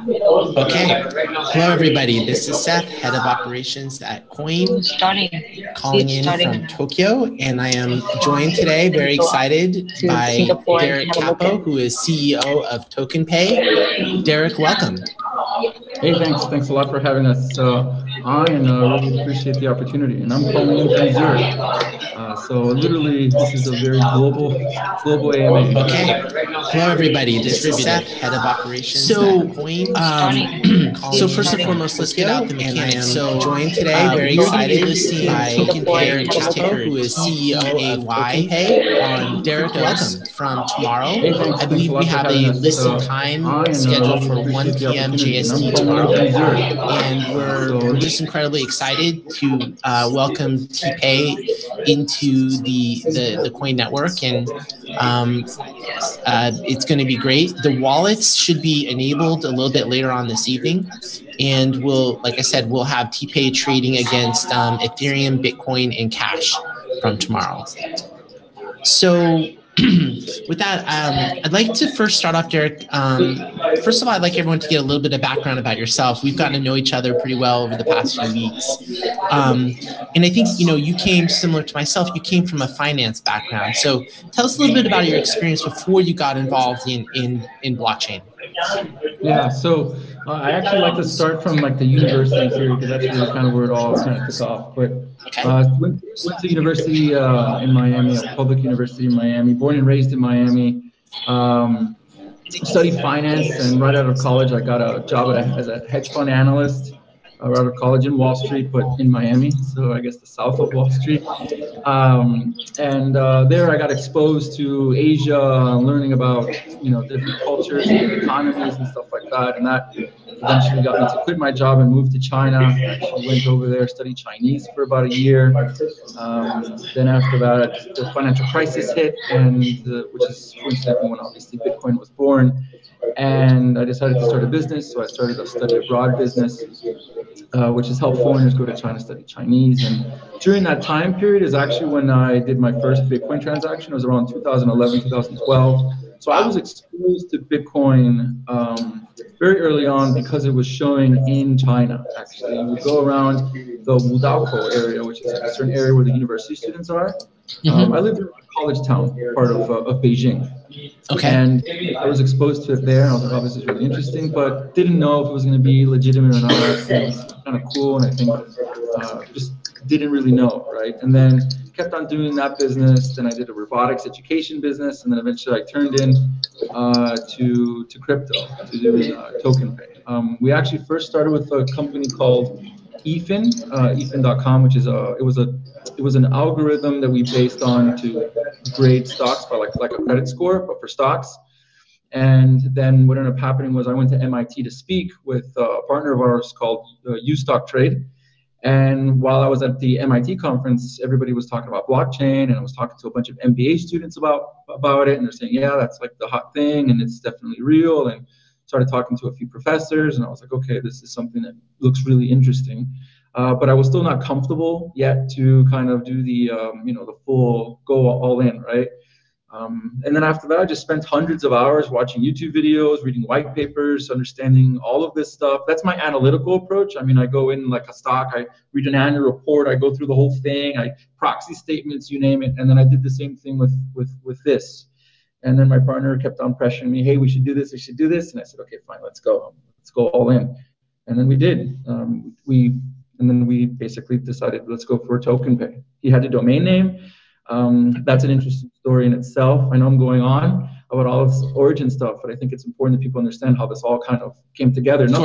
Okay. Hello, everybody. This is Seth, Head of Operations at Quoine, calling in from Tokyo, and I am joined today, very excited, by Derek Capo, who is CEO of TokenPay. Derek, welcome. Hey, thanks a lot for having us on, and really appreciate the opportunity. And I'm calling in from Zurich. So literally, this is a very global AMA. Okay. Hello, everybody. This is Seth, Head of Operations at Quoine. So first and foremost, let's get out the mechanics. So joined today, very excited, by TokenPay, Capo, who is CEO of TokenPay. On Derek, welcome from tomorrow. I believe we have a listed time scheduled for 1 p.m. JST tomorrow, and we're just incredibly excited to welcome TPAY into the Quoine network, and it's going to be great. The wallets should be enabled a little bit later on this evening, and like I said, we'll have TPAY trading against Ethereum, Bitcoin, and cash from tomorrow. So with that, I'd like to first start off, Derek. First of all, I'd like everyone to get a little bit of background about yourself. We've gotten to know each other pretty well over the past few weeks. And I think, you came similar to myself. You came from a finance background. So tell us a little bit about your experience before you got involved in blockchain. Yeah, so I actually like to start from the university period, because that's really kind of where it all kind of took off. But went to university in Miami, a public university in Miami, born and raised in Miami. Studied finance, and right out of college, I got a job as a hedge fund analyst right out of college in Wall Street, but in Miami, so I guess the south of Wall Street. And there I got exposed to Asia, learning about different cultures and economies and stuff like that, and that eventually got me to quit my job and move to China. I actually went over there, studied Chinese for about a year. Then after that, the financial crisis hit, and which is coincidentally when obviously Bitcoin was born. And I decided to start a business, so I started a study abroad business, which has helped foreigners go to China, study Chinese. And during that time period is actually when I did my first Bitcoin transaction. It was around 2011, 2012. So I was exposed to Bitcoin very early on because it was showing in China, actually. You would go around the Wudaoko area, which is a certain area where the university students are. I lived in a college town, part of Beijing. Okay. And I was exposed to it there, and I was like, oh, this is really interesting, but didn't know if it was going to be legitimate or not. It was kind of cool, and I think just didn't really know, right? And then kept on doing that business. Then I did a robotics education business, and then eventually I turned in to crypto, to doing TokenPay. We actually first started with a company called EFIN, EFIN.com, which is it was an algorithm that we based on to grade stocks by like a credit score, but for stocks. And then what ended up happening was I went to MIT to speak with a partner of ours called Stock Trade. And while I was at the MIT conference, everybody was talking about blockchain, and I was talking to a bunch of MBA students about it, and they're saying, yeah, that's like the hot thing, and it's definitely real. And started talking to a few professors, and I was like, okay, this is something that looks really interesting. But I was still not comfortable yet to kind of do the, the full go all in, right? And then after that, I just spent hundreds of hours watching YouTube videos, reading white papers, understanding all of this stuff. That's my analytical approach. I mean, I go in like a stock, I read an annual report, I go through the whole thing, I proxy statements, you name it. And then I did the same thing with this. And then my partner kept on pressuring me, hey, we should do this, we should do this. And I said, okay, fine, let's go all in. And then we did. And then we basically decided, let's go for TokenPay. He had a domain name. That's an interesting story in itself. I know I'm going on about all this origin stuff, but I think it's important that people understand how this all kind of came together. Sure.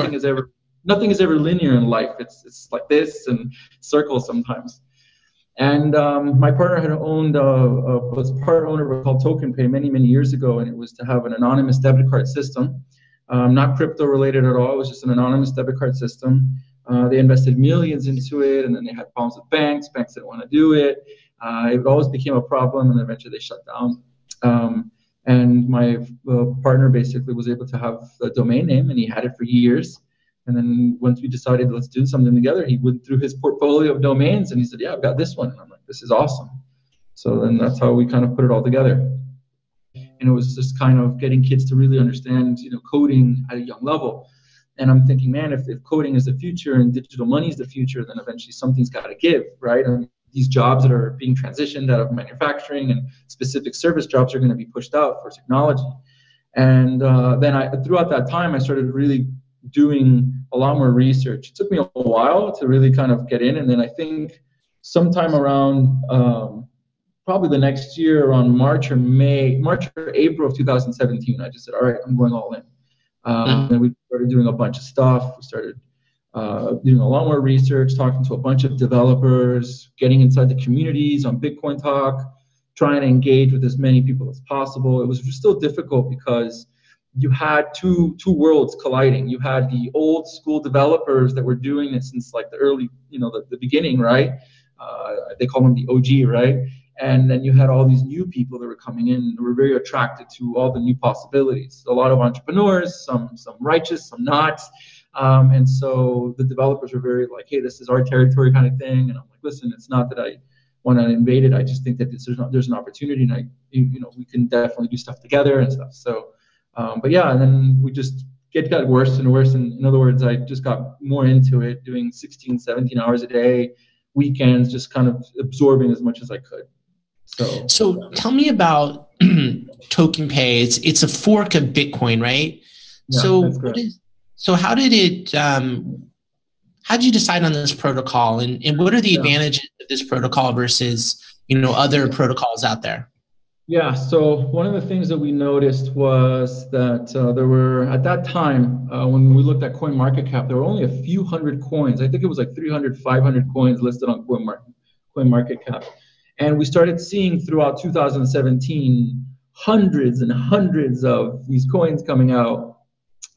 Nothing is ever linear in life. It's like this and circles sometimes. And my partner had was part owner of called TokenPay many years ago, and it was to have an anonymous debit card system, not crypto related at all. It was just an anonymous debit card system. They invested millions into it, and then they had problems with banks. Banks didn't want to do it. It always became a problem, and eventually they shut down. And my partner basically was able to have the domain name, and he had it for years. And then once we decided let's do something together, he went through his portfolio of domains, and he said, yeah, I've got this one. And I'm like, this is awesome. So then that's how we kind of put it all together. And it was just kind of getting kids to really understand, coding at a young level. And I'm thinking, man, if coding is the future and digital money is the future, then eventually something's got to give, right? And these jobs that are being transitioned out of manufacturing and specific service jobs are going to be pushed out for technology. And then throughout that time, I started really doing a lot more research. It took me a while to really kind of get in. And then I think sometime around probably the next year, around March or April of 2017, I just said, all right, I'm going all in. And we started doing a bunch of stuff. We started doing a lot more research, talking to a bunch of developers, getting inside the communities on Bitcoin Talk, trying to engage with as many people as possible. It was still difficult because you had two worlds colliding. You had the old school developers that were doing it since like the early, the beginning, right? They call them the OG, right? And then you had all these new people that were coming in who were very attracted to all the new possibilities. A lot of entrepreneurs, some righteous, some not. And so the developers were very like, hey, this is our territory kind of thing. And I'm like, listen, it's not that I want to invade it. I just think that there's an opportunity, and we can definitely do stuff together and stuff. So, but yeah, and then we just got worse and worse. And in other words, I just got more into it, doing 16, 17 hours a day, weekends, just kind of absorbing as much as I could. So tell me about TokenPay. It's a fork of Bitcoin, right? Yeah, so how did you decide on this protocol, and what are the advantages of this protocol versus other protocols out there? Yeah, so one of the things that we noticed was that there were, at that time, when we looked at CoinMarketCap, there were only a few hundred coins. I think it was like 300, 500 coins listed on CoinMarketCap. And we started seeing throughout 2017 hundreds and hundreds of these coins coming out.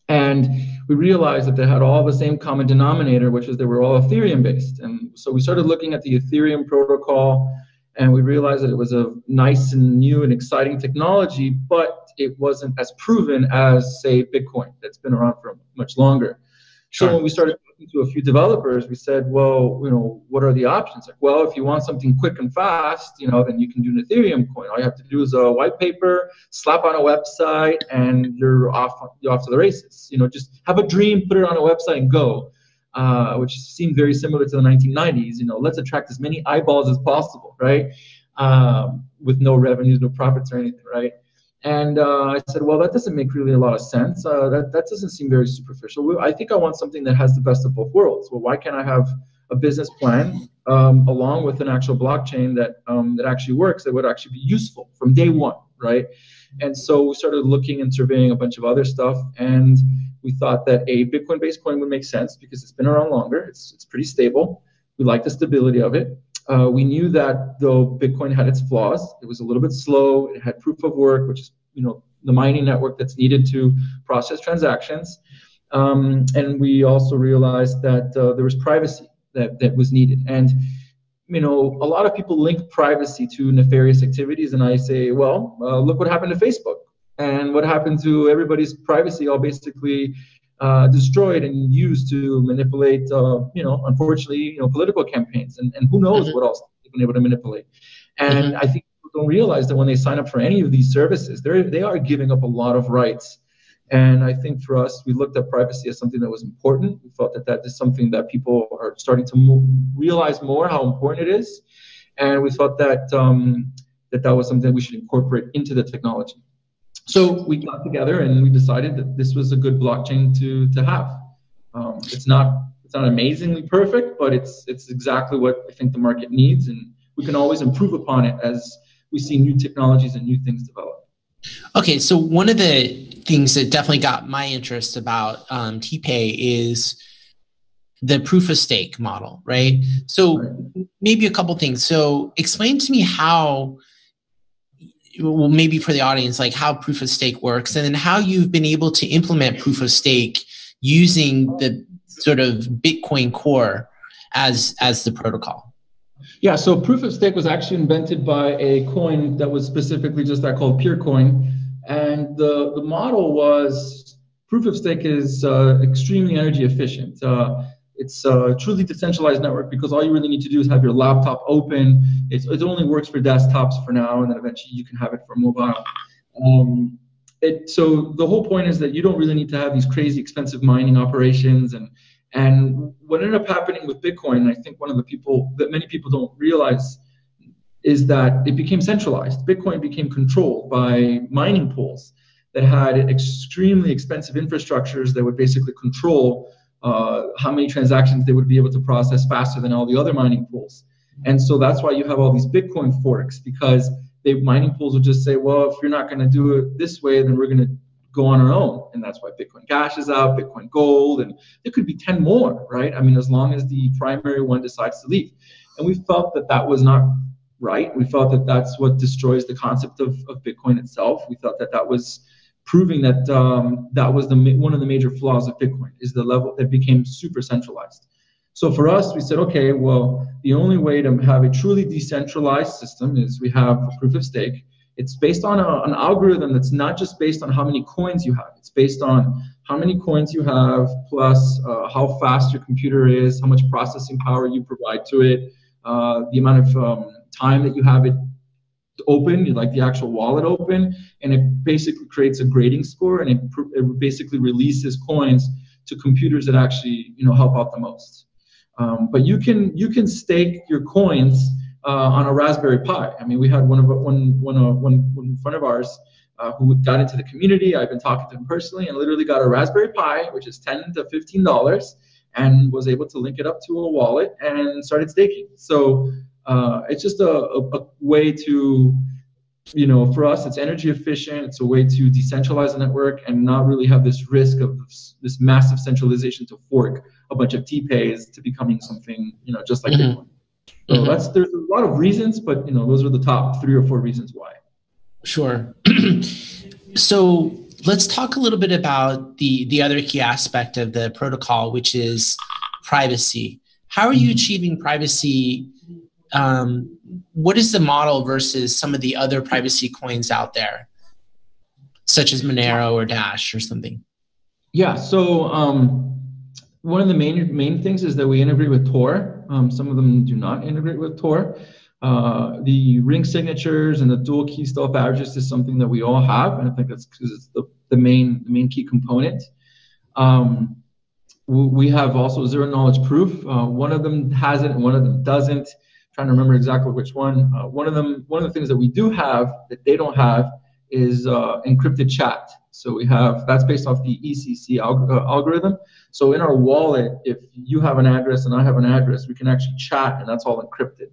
And we realized that they had all the same common denominator, which is they were all Ethereum based. And so we started looking at the Ethereum protocol, and we realized that it was a nice and new and exciting technology, but it wasn't as proven as, say, Bitcoin, that's been around for much longer. Sure. So when we started talking to a few developers, we said, well, what are the options? Like, well, if you want something quick and fast, then you can do an Ethereum coin. All you have to do is a white paper, slap on a website, and you're off to the races. Just have a dream, put it on a website, and go. Which seemed very similar to the 1990s. Let's attract as many eyeballs as possible, right? With no revenues, no profits or anything, right? And I said, well, that doesn't make really a lot of sense. That doesn't seem very superficial. I think I want something that has the best of both worlds. Well, why can't I have a business plan along with an actual blockchain that actually works, that would actually be useful from day one, right? And so we started looking and surveying a bunch of other stuff, and we thought that a Bitcoin-based coin would make sense because it's been around longer. It's pretty stable. We like the stability of it. We knew that though Bitcoin had its flaws, it was a little bit slow. It had proof of work, which is the mining network that's needed to process transactions. And we also realized that there was privacy that was needed. And a lot of people link privacy to nefarious activities, and I say, well, look what happened to Facebook, and what happened to everybody's privacy, all basically destroyed and used to manipulate, unfortunately, political campaigns, and who knows what else they've been able to manipulate. And I think people don't realize that when they sign up for any of these services, they are giving up a lot of rights. And I think for us, we looked at privacy as something that was important. We thought that is something that people are starting to realize more how important it is. And we thought that that was something we should incorporate into the technology. So we got together and we decided that this was a good blockchain to have. It's not amazingly perfect, but it's exactly what I think the market needs, and we can always improve upon it as we see new technologies and new things develop. Okay, so one of the things that definitely got my interest about TPAY is the proof of stake model, right? So maybe a couple things. So explain to me how, well, maybe for the audience, like how proof of stake works, and then how you've been able to implement proof of stake using the sort of Bitcoin core as the protocol. Yeah, so proof of stake was actually invented by a coin that was specifically just that, called Quoine. And the model was, proof of stake is extremely energy efficient. It's a truly decentralized network because all you really need to do is have your laptop open. It only works for desktops for now, and then eventually you can have it for mobile. So the whole point is that you don't really need to have these crazy expensive mining operations. And what ended up happening with Bitcoin, and I think one of the people that many people don't realize, is that it became centralized. Bitcoin became controlled by mining pools that had extremely expensive infrastructures that would basically control how many transactions they would be able to process faster than all the other mining pools. And so that's why you have all these Bitcoin forks, because mining pools will just say, well, if you're not going to do it this way, then we're going to go on our own. And that's why Bitcoin Cash is out, Bitcoin Gold, and there could be 10 more, right? I mean, as long as the primary one decides to leave. And we felt that that was not right. We felt that that's what destroys the concept of Bitcoin itself. We thought that that was proving that that was one of the major flaws of Bitcoin, is the level that became super centralized. So for us, we said, okay, well, the only way to have a truly decentralized system is we have a proof of stake. It's based on an algorithm that's not just based on how many coins you have. It's based on how many coins you have, plus how fast your computer is, how much processing power you provide to it, the amount of time that you have it open, like the actual wallet open, and it basically creates a grading score, and it basically releases coins to computers that actually help out the most. But you can stake your coins on a Raspberry Pi. I mean, we had one friend of ours who got into the community. I've been talking to him personally, and literally got a Raspberry Pi, which is $10 to $15, and was able to link it up to a wallet and started staking. So it's just a way to, for us, it's energy efficient. It's a way to decentralize the network and not really have this risk of this massive centralization to fork a bunch of TPAYs to becoming something, just like Bitcoin. So there's a lot of reasons, but those are the top 3 or 4 reasons why. Sure. So let's talk a little bit about the other key aspect of the protocol, which is privacy. How are you achieving privacy? What is the model versus some of the other privacy coins out there, such as Monero or Dash or something? Yeah, so one of the main things is that we integrate with Tor. Some of them do not integrate with Tor. The ring signatures and the dual key stealth address is something that we all have, and I think that's because it's the main key component. We have also zero knowledge proof. One of them has it, and one of them doesn't. I'm trying to remember exactly which one. One of the things that we do have that they don't have is encrypted chat. So we have, that's based off the ECC algorithm. So in our wallet, if you have an address and I have an address, we can actually chat, and that's all encrypted.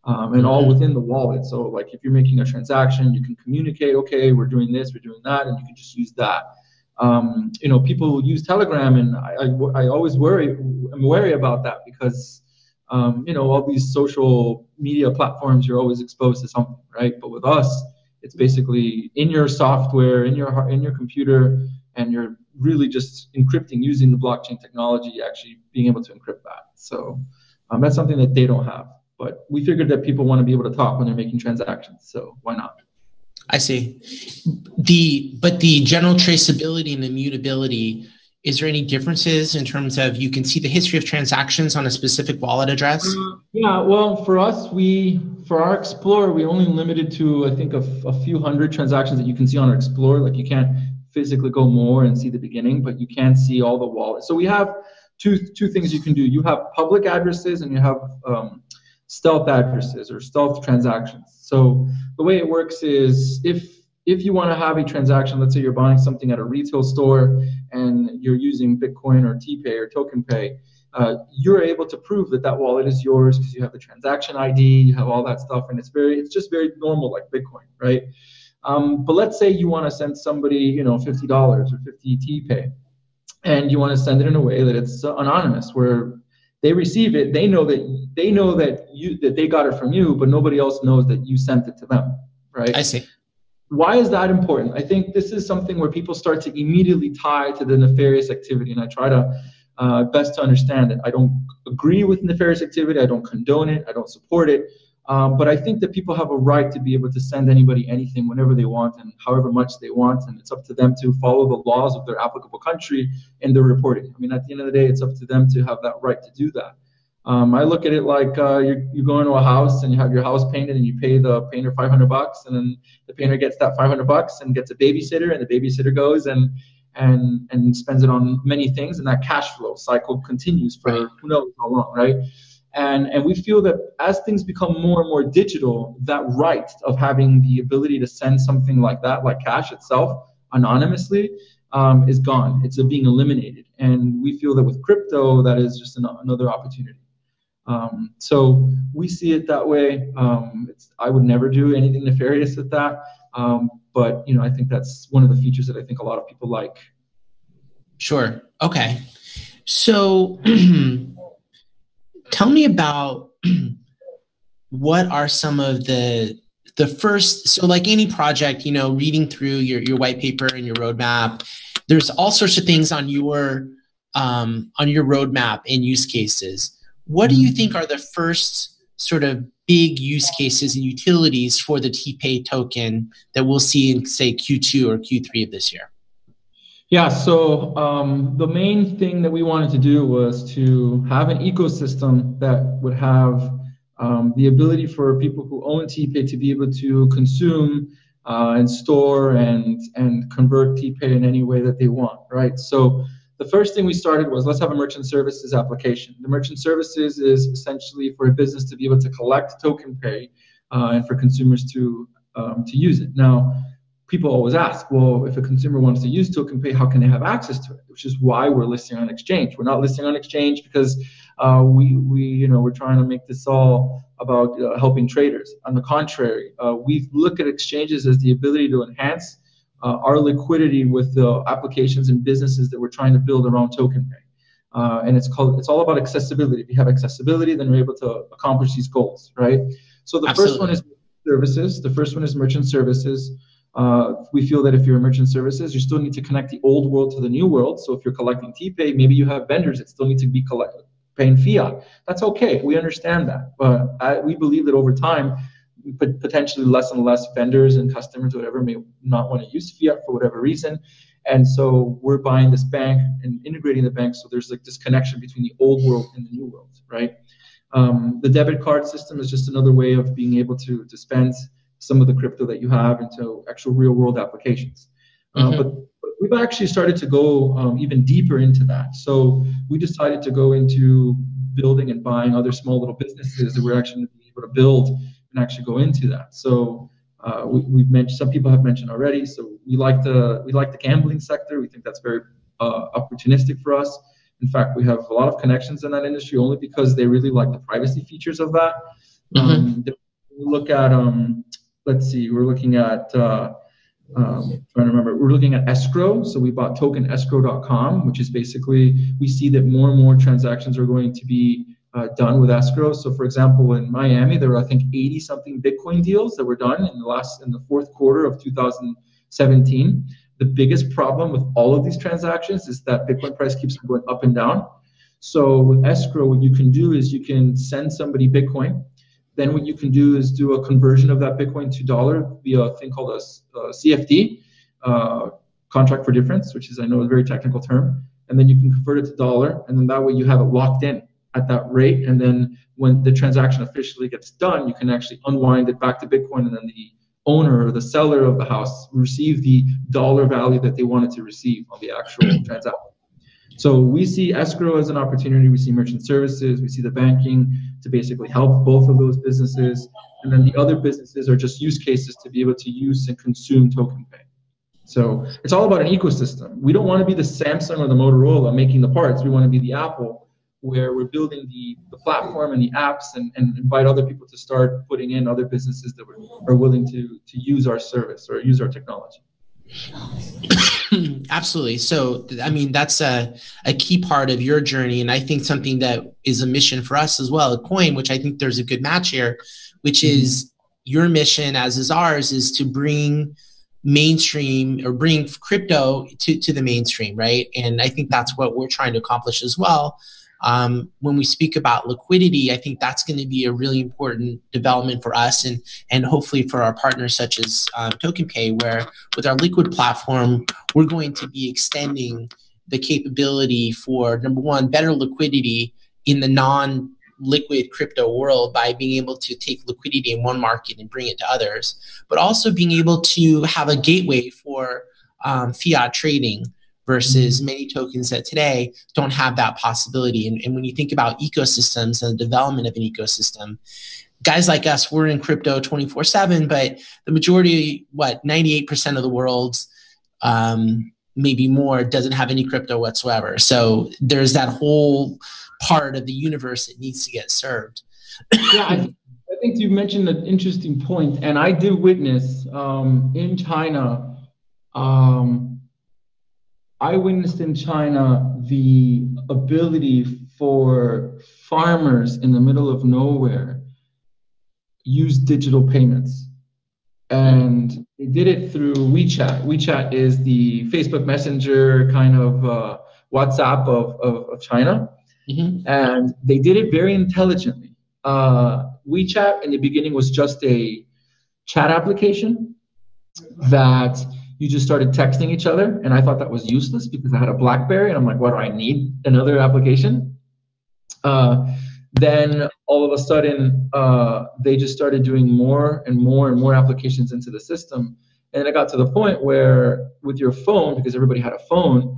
And all within the wallet. So like if you're making a transaction, you can communicate, okay, we're doing this, we're doing that, and you can just use that. People use Telegram, and I always I'm wary about that because, all these social media platforms, you're always exposed to something, right? But with us, it's basically in your software, in your computer, and you're really just encrypting using the blockchain technology, actually being able to encrypt that. So that's something that they don't have. But we figured that people want to be able to talk when they're making transactions, so why not? I see. But the general traceability and immutability, is there any differences in terms of you can see the history of transactions on a specific wallet address? Yeah, well, for us, for our Explorer, we only limited to, I think, a few hundred transactions that you can see on our Explorer. Like, you can't physically go more and see the beginning, but you can see all the wallets. So we have two things you can do. You have public addresses, and you have stealth addresses or stealth transactions. So the way it works is if you want to have a transaction, let's say you're buying something at a retail store and you're using Bitcoin or TPAY or TokenPay, you're able to prove that wallet is yours because you have the transaction ID, you have all that stuff, and it's just very normal like Bitcoin, right? But let's say you want to send somebody, $50 or 50 TPAY, and you want to send it in a way that it's anonymous, where they receive it, they know that they got it from you, but nobody else knows that you sent it to them, right? I see. Why is that important? I think this is something where people start to immediately tie to the nefarious activity, and I try to best to understand it. I don't agree with nefarious activity, I don't condone it, I don't support it, but I think that people have a right to be able to send anybody anything whenever they want and however much they want, and it's up to them to follow the laws of their applicable country and their reporting. I mean, at the end of the day, it's up to them to have that right to do that. I look at it like you go into a house and you have your house painted and you pay the painter $500, and then the painter gets that $500 and gets a babysitter, and the babysitter goes and spends it on many things, and that cash flow cycle continues for who knows how long, right? And we feel that as things become more and more digital, that right of having the ability to send something like that, like cash itself, anonymously, is gone. It's being eliminated. And we feel that with crypto, that is just another opportunity. So we see it that way. I would never do anything nefarious with that. But I think that's one of the features that I think a lot of people like. Sure. Okay. So tell me about what are some of the first, so like any project, reading through your white paper and your roadmap, there's all sorts of things on your roadmap and use cases. What do you think are the first sort of big use cases and utilities for the TPAY token that we'll see in, say, Q2 or Q3 of this year? Yeah, so the main thing that we wanted to do was to have an ecosystem that would have the ability for people who own TPAY to be able to consume and store and convert TPAY in any way that they want, right? So the first thing we started was, let's have a merchant services application. The merchant services is essentially for a business to be able to collect TokenPay and for consumers to use it. Now, people always ask, well, if a consumer wants to use TokenPay, how can they have access to it? Which is why we're listing on exchange. We're not listing on exchange because we're trying to make this all about helping traders. On the contrary, we look at exchanges as the ability to enhance our liquidity with the applications and businesses that we're trying to build around TokenPay. And it's all about accessibility. If you have accessibility, then you're able to accomplish these goals, right? So the first one is services. The first one is merchant services. We feel that if you're a merchant services, you still need to connect the old world to the new world. So if you're collecting TPAY, maybe you have vendors that still need to be paying fiat. That's okay. We understand that. But we believe that over time, potentially less and less vendors and customers, whatever, may not want to use fiat for whatever reason. And so we're buying this bank and integrating the bank so there's like this connection between the old world and the new world, right? The debit card system is just another way of being able to spend some of the crypto that you have into actual real world applications. But we've actually started to go even deeper into that. So we decided to go into building and buying other small little businesses that we're actually going to be able to build and actually go into that. So we've mentioned, some people have mentioned already. So we like the gambling sector. We think that's very opportunistic for us. In fact, we have a lot of connections in that industry only because they really like the privacy features of that. We look at let's see, we're looking at trying to remember. We're looking at escrow. So we bought tokenescrow.com, which is basically, we see that more and more transactions are going to be done with escrow. So for example, in Miami, there were, I think, 80 something Bitcoin deals that were done in the fourth quarter of 2017. The biggest problem with all of these transactions is that Bitcoin price keeps going up and down. So with escrow, what you can do is you can send somebody Bitcoin. Then what you can do is do a conversion of that Bitcoin to dollar via a thing called a CFD, contract for difference, which is, I know, a very technical term. And then you can convert it to dollar, and then that way you have it locked in at that rate. And then when the transaction officially gets done, you can actually unwind it back to Bitcoin, and then the owner or the seller of the house receive the dollar value that they wanted to receive on the actual transaction. So we see escrow as an opportunity. We see merchant services. We see the banking to basically help both of those businesses. And then the other businesses are just use cases to be able to use and consume TokenPay. So it's all about an ecosystem. We don't want to be the Samsung or the Motorola making the parts. We want to be the Apple, where we're building the platform and the apps and invite other people to start putting in other businesses that are willing to use our service or use our technology. Absolutely. So, I mean, that's a key part of your journey. And I think something that is a mission for us as well at Quoine, which I think there's a good match here, which is your mission, as is ours, is to bring mainstream or bring crypto to the mainstream, right? And I think that's what we're trying to accomplish as well. When we speak about liquidity, I think that's going to be a really important development for us and hopefully for our partners such as TokenPay, where with our liquid platform, we're going to be extending the capability for, number one, better liquidity in the liquid crypto world by being able to take liquidity in one market and bring it to others, but also being able to have a gateway for fiat trading versus many tokens that today don't have that possibility. And when you think about ecosystems and the development of an ecosystem, guys like us, we're in crypto 24/7, but the majority, 98% of the world's, maybe more, doesn't have any crypto whatsoever. So there's that whole part of the universe that needs to get served. Yeah, I think you mentioned an interesting point, and I did witness in China. I witnessed in China the ability for farmers in the middle of nowhere use digital payments. And they did it through WeChat. WeChat is the Facebook Messenger kind of WhatsApp of China. And they did it very intelligently. WeChat in the beginning was just a chat application that you just started texting each other. And I thought that was useless because I had a BlackBerry and I'm like, what do I need another application? Then all of a sudden, they just started doing more and more and more applications into the system. And it got to the point where with your phone, because everybody had a phone,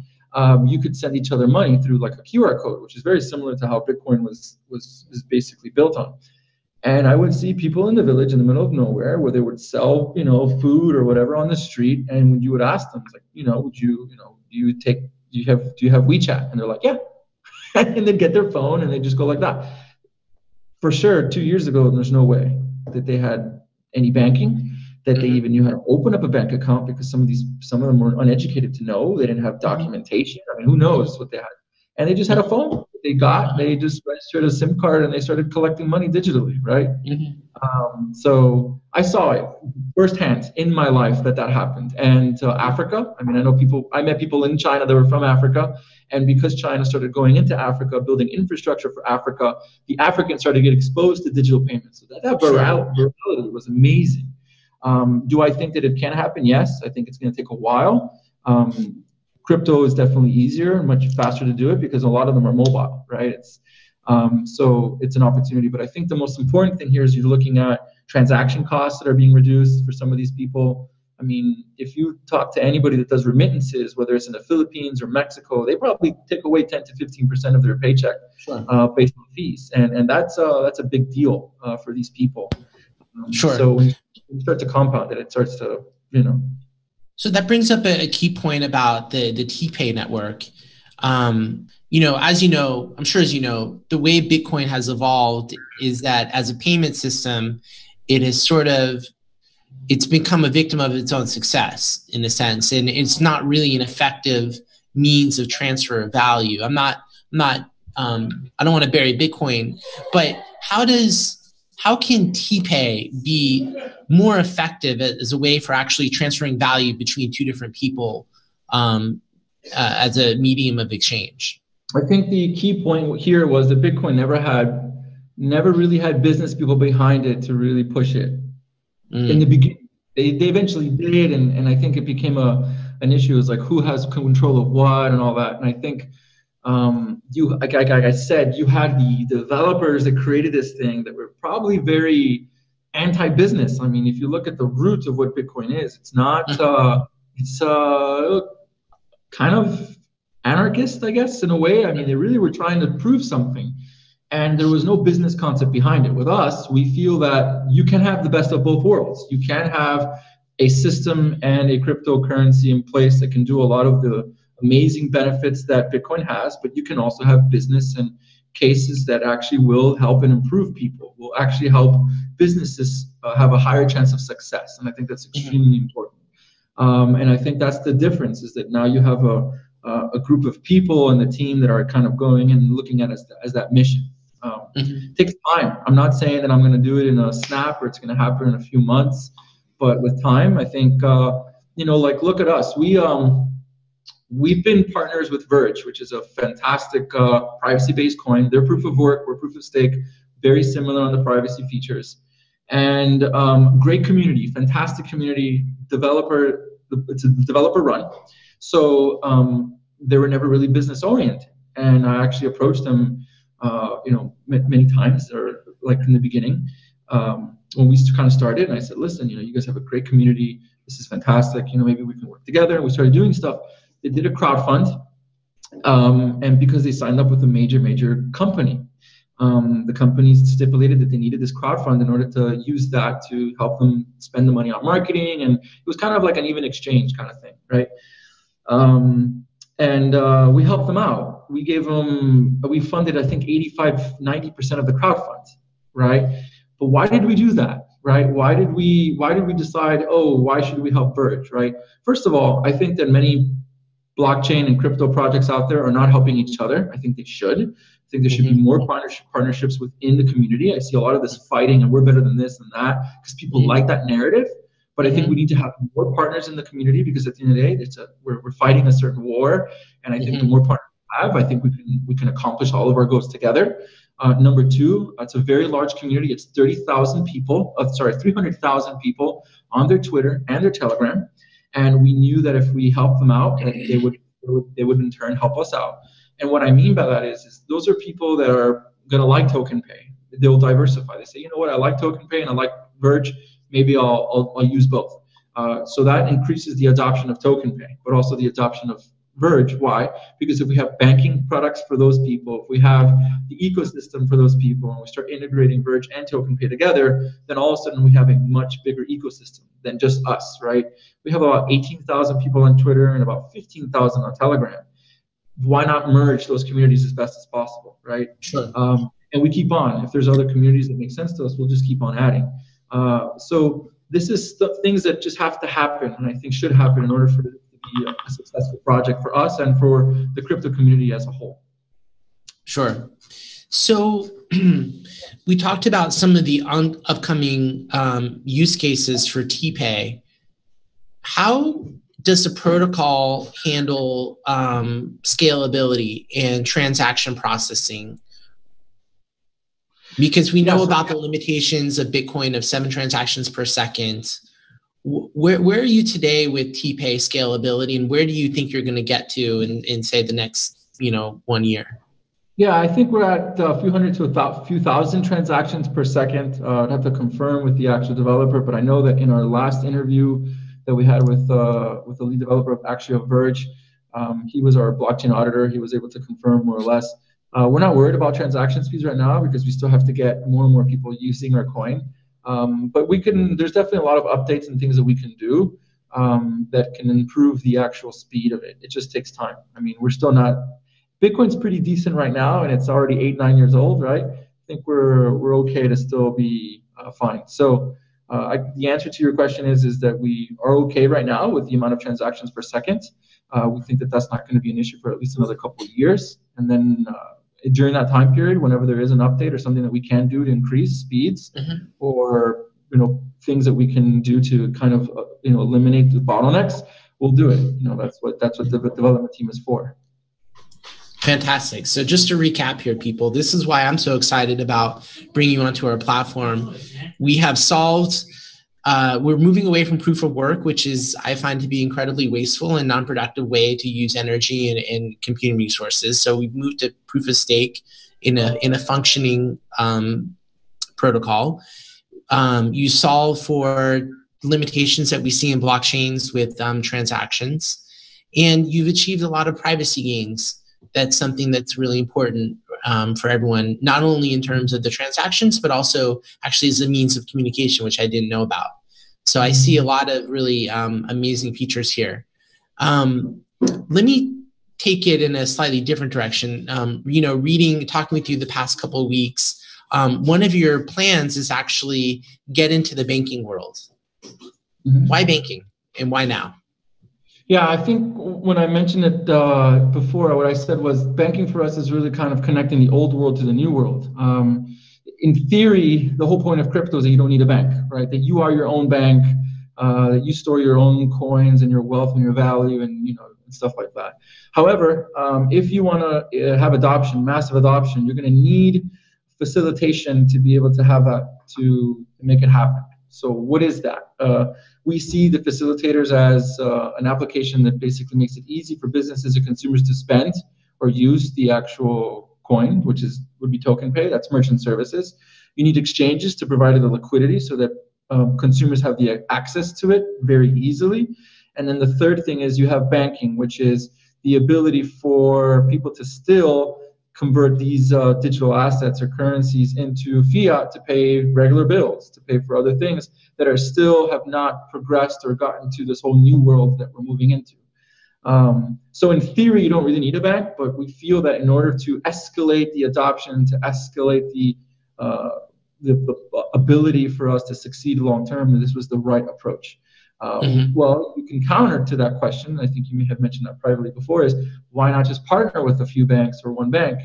you could send each other money through like a QR code, which is very similar to how Bitcoin was basically built on. And I would see people in the village in the middle of nowhere where they would sell, food or whatever on the street. And when you would ask them, like, do you have WeChat? And they're like, yeah. And they'd get their phone and they just go like that. For sure, 2 years ago, there's no way that they had any banking, that they even knew how to open up a bank account, because some of them were uneducated to know. They didn't have documentation. I mean, who knows what they had? And they just had a phone. They just registered a SIM card and they started collecting money digitally, right? So I saw it firsthand in my life that happened. And Africa, I mean, I met people in China that were from Africa. And because China started going into Africa, building infrastructure for Africa, the Africans started to get exposed to digital payments. So that virality was amazing. Do I think that it can happen? Yes, I think it's going to take a while. Crypto is definitely easier and much faster to do it because a lot of them are mobile, right? So it's an opportunity. But I think the most important thing here is you're looking at transaction costs that are being reduced for some of these people. I mean, if you talk to anybody that does remittances, whether it's in the Philippines or Mexico, they probably take away 10 to 15% of their paycheck based on fees. And that's a big deal for these people. So when you start to compound it, it starts to, So that brings up a key point about the TPAY network. As you know, I'm sure as you know, the way Bitcoin has evolved is that as a payment system, it's become a victim of its own success in a sense, and it's not really an effective means of transfer of value. I don't want to bury Bitcoin, but how can TPAY be more effective as a way for actually transferring value between two different people as a medium of exchange? I think the key point here was that Bitcoin never really had business people behind it to really push it. In the beginning, they eventually did, and I think it became an issue. It was like, who has control of what and all that. And I think like I said, you had the developers that created this thing that were probably very anti-business. I mean, if you look at the root of what Bitcoin is, it's not. It's kind of anarchist, I guess, in a way. I mean, they really were trying to prove something. And there was no business concept behind it. With us, we feel that you can have the best of both worlds. You can have a system and a cryptocurrency in place that can do a lot of the amazing benefits that Bitcoin has, but you can also have business and cases that actually will help and improve people, will actually help businesses have a higher chance of success. And I think that's extremely important. And I think that's the difference, is that now you have a group of people and the team that are kind of going and looking at it as that mission. It takes time. I'm not saying that I'm going to do it in a snap or it's going to happen in a few months, but with time, I think, like, look at us. We've been partners with Verge, which is a fantastic privacy-based coin. They're proof of work, we're proof of stake, very similar on the privacy features. And great community, fantastic community, it's a developer run. So they were never really business oriented. And I actually approached them many times, or like in the beginning. When we kind of started, and I said, listen, you guys have a great community. This is fantastic. Maybe we can work together. And we started doing stuff. They did a crowdfund, and because they signed up with a major company, the companies stipulated that they needed this crowdfund in order to use that to help them spend the money on marketing, and it was kind of like an even exchange kind of thing, right? And we helped them out. We funded, I think, 85–90% of the crowdfund, right? But why did we do that, right? Why did we decide, why should we help Verge, right? First of all, I think that many blockchain and crypto projects out there are not helping each other. I think they should. I think there should be more partnerships within the community. I see a lot of this fighting, and we're better than this and that, because people like that narrative. But I think we need to have more partners in the community, because at the end of the day, we're fighting a certain war. And I think the more partners we have, I think we can accomplish all of our goals together. Number two, it's a very large community. It's 300,000 people on their Twitter and their Telegram. And we knew that if we helped them out, that they would in turn help us out. And what I mean by that is those are people that are going to like TokenPay. They'll diversify. They say, you know what, I like TokenPay and I like Verge. Maybe I'll use both. So that increases the adoption of TokenPay, but also the adoption of Verge. Why? Because if we have banking products for those people, if we have the ecosystem for those people, and we start integrating Verge and TokenPay together, then all of a sudden we have a much bigger ecosystem than just us, right? We have about 18,000 people on Twitter and about 15,000 on Telegram. Why not merge those communities as best as possible, right? Sure. And we keep on. If there's other communities that make sense to us, we'll just keep on adding. So this is things that just have to happen, and I think should happen in order for it to be a successful project for us and for the crypto community as a whole. Sure. So we talked about some of the upcoming use cases for TPAY. How does the protocol handle scalability and transaction processing? Because we know about the limitations of Bitcoin of 7 transactions per second. Where are you today with TPAY scalability, and where do you think you're going to get to in say the next 1 year? Yeah, I think we're at a few hundred to a few thousand transactions per second. I'd have to confirm with the actual developer, but I know that in our last interview that we had with the lead developer of Verge, he was our blockchain auditor. He was able to confirm more or less. We're not worried about transaction speeds right now, because we still have to get more and more people using our coin. But there's definitely a lot of updates and things that we can do that can improve the actual speed of it. It just takes time. I mean, we're still not, Bitcoin's pretty decent right now, and it's already 8–9 years old, right? I think we're okay to still be fine. So the answer to your question is that we are okay right now with the amount of transactions per second. We think that that's not going to be an issue for at least another couple of years. And then during that time period, whenever there is an update or something that we can do to increase speeds, or things that we can do to kind of eliminate the bottlenecks, we'll do it. That's what the development team is for. Fantastic. So just to recap here, people, this is why I'm so excited about bringing you onto our platform. We have solved, we're moving away from proof of work, which is, I find to be incredibly wasteful and non-productive way to use energy and computing resources. So we've moved to proof of stake in a functioning protocol. You solve for limitations that we see in blockchains with transactions, and you've achieved a lot of privacy gains. That's something that's really important for everyone, not only in terms of the transactions, but also actually as a means of communication, which I didn't know about. So I see a lot of really amazing features here. Let me take it in a slightly different direction. Talking with you the past couple of weeks, one of your plans is actually get into the banking world. Why banking, and why now? Yeah, I think when I mentioned it before, what I said was banking for us is really kind of connecting the old world to the new world. In theory, the whole point of crypto is that you don't need a bank, right? That you are your own bank, that you store your own coins and your wealth and your value and and stuff like that. However, if you want to have adoption, massive adoption, you're going to need facilitation to be able to have that, to make it happen. So what is that? We see the facilitators as an application that basically makes it easy for businesses or consumers to spend or use the actual Quoine, which would be TokenPay. That's merchant services. You need exchanges to provide the liquidity so that consumers have the access to it very easily. And then the third thing is you have banking, which is the ability for people to still convert these digital assets or currencies into fiat to pay regular bills, to pay for other things that are still have not progressed or gotten to this whole new world that we're moving into. So in theory, you don't really need a bank, but we feel that in order to escalate the adoption, to escalate the ability for us to succeed long term, this was the right approach. Well, you can counter to that question, I think you may have mentioned that privately before, is why not just partner with a few banks or one bank?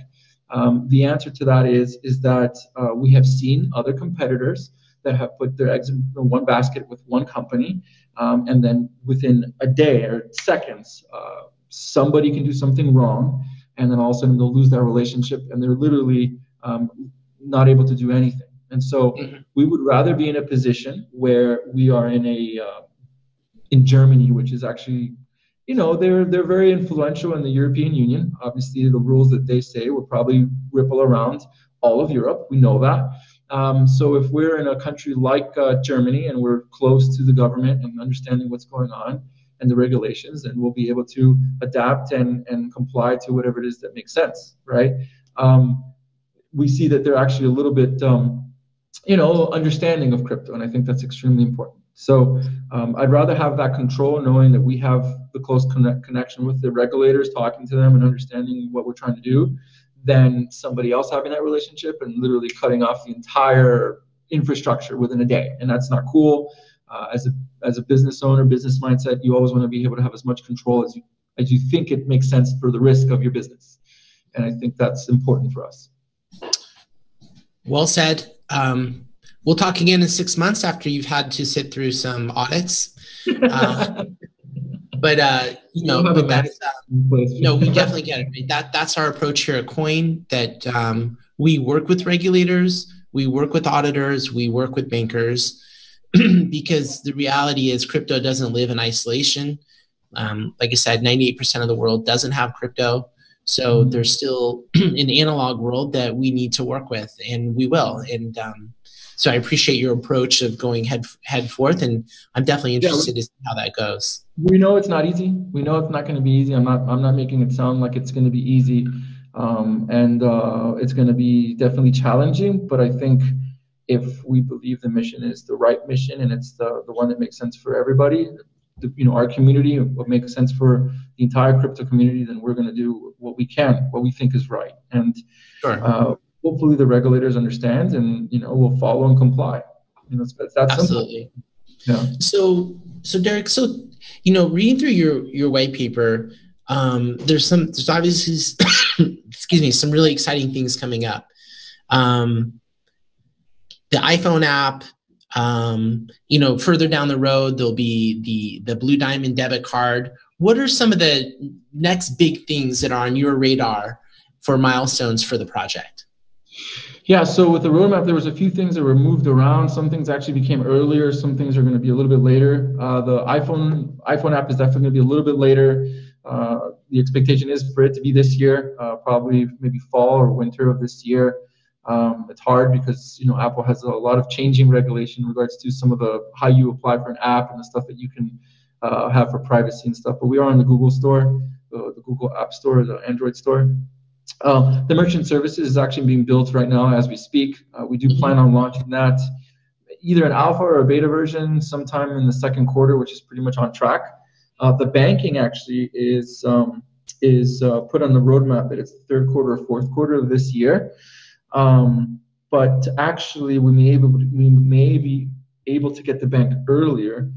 The answer to that is that we have seen other competitors that have put their eggs in one basket with one company, and then within a day or seconds, somebody can do something wrong, and then all of a sudden they'll lose that relationship, and they're literally not able to do anything. And so we would rather be in a position where we are in Germany, which is actually, they're very influential in the European Union. Obviously, the rules that they say will probably ripple around all of Europe. We know that. So if we're in a country like Germany and we're close to the government and understanding what's going on and the regulations, then we'll be able to adapt and comply to whatever it is that makes sense, right? We see that they're actually a little bit, understanding of crypto, and I think that's extremely important. So I'd rather have that control, knowing that we have the close connection with the regulators, talking to them and understanding what we're trying to do, than somebody else having that relationship and literally cutting off the entire infrastructure within a day. And that's not cool. As a business owner, business mindset, you always want to be able to have as much control as you think it makes sense for the risk of your business. And I think that's important for us. Well said. We'll talk again in 6 months after you've had to sit through some audits. But that's, we definitely get it. Right? That's our approach here at Quoine, that we work with regulators, we work with auditors, we work with bankers, because the reality is crypto doesn't live in isolation. Like I said, 98% of the world doesn't have crypto. So there's still an analog world that we need to work with, and we will. And so I appreciate your approach of going head forth, and I'm definitely interested to see how that goes. We know it's not easy. We know it's not going to be easy. I'm not making it sound like it's going to be easy, and it's going to be definitely challenging. But I think if we believe the mission is the right mission and it's the one that makes sense for everybody, our community, what makes sense for the entire crypto community, then we're going to do what we can, what we think is right. And hopefully the regulators understand, and will follow and comply. That's absolutely simple. Yeah. So Derek, reading through your white paper, there's obviously some really exciting things coming up. The iPhone app, further down the road there'll be the Blue Diamond debit card. What are some of the next big things that are on your radar for milestones for the project? Yeah, so with the roadmap, there was a few things that were moved around. Some things actually became earlier. Some things are going to be a little bit later. The iPhone app is definitely going to be a little bit later. The expectation is for it to be this year, probably maybe fall or winter of this year. It's hard because Apple has a lot of changing regulation in regards to some of the how you apply for an app and the stuff that you can have for privacy and stuff. But we are in the Google Store, the Google App Store, the Android Store. The merchant services is actually being built right now as we speak. We do plan on launching that either an alpha or a beta version sometime in the second quarter, which is pretty much on track. The banking actually is put on the roadmap that it's the third quarter or fourth quarter of this year. But actually, we may be able to get the bank earlier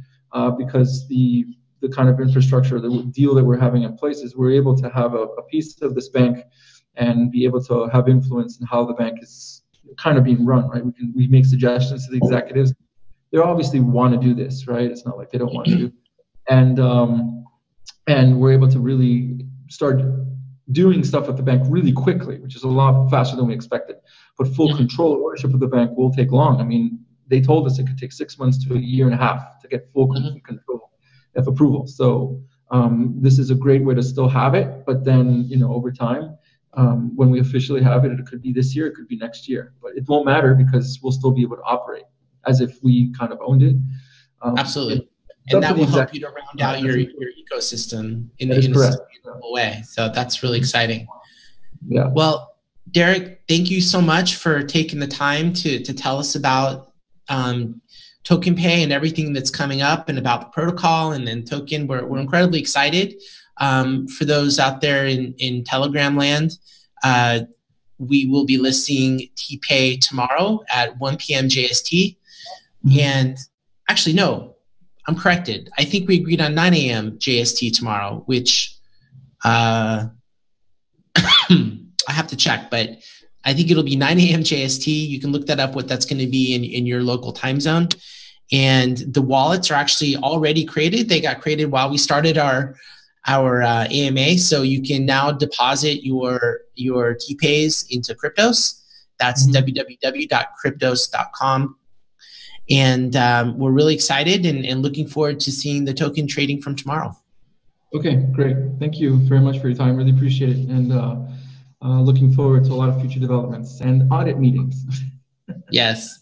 because the kind of infrastructure, the deal that we're having in place is we're able to have a piece of this bank and be able to have influence in how the bank is kind of being run, right? We make suggestions to the executives. They obviously want to do this, right? It's not like they don't want to do. And we're able to really start doing stuff at the bank really quickly, which is a lot faster than we expected. But full control, ownership of the bank will take long. I mean, they told us it could take 6 months to a year and a half to get full control of approval. So this is a great way to still have it, but then over time, when we officially have it. It could be this year, it could be next year, but it won't matter because we'll still be able to operate as if we kind of owned it. Absolutely. And that will help you to round out your ecosystem in a sustainable way. So that's really exciting. Yeah. Well, Derek, thank you so much for taking the time to tell us about TokenPay and everything that's coming up and about the protocol and then Token. We're incredibly excited. For those out there in Telegram land, we will be listing TPAY tomorrow at 1 p.m. JST. And actually, no, I'm corrected. I think we agreed on 9 a.m. JST tomorrow, which I have to check, but I think it'll be 9 a.m. JST. You can look that up, what that's going to be in your local time zone. And the wallets are actually already created. They got created while we started our AMA. So you can now deposit your TPAYs into Cryptos. That's www.cryptos.com. And we're really excited and looking forward to seeing the token trading from tomorrow. Okay, great. Thank you very much for your time. Really appreciate it. And looking forward to a lot of future developments and audit meetings. Yes.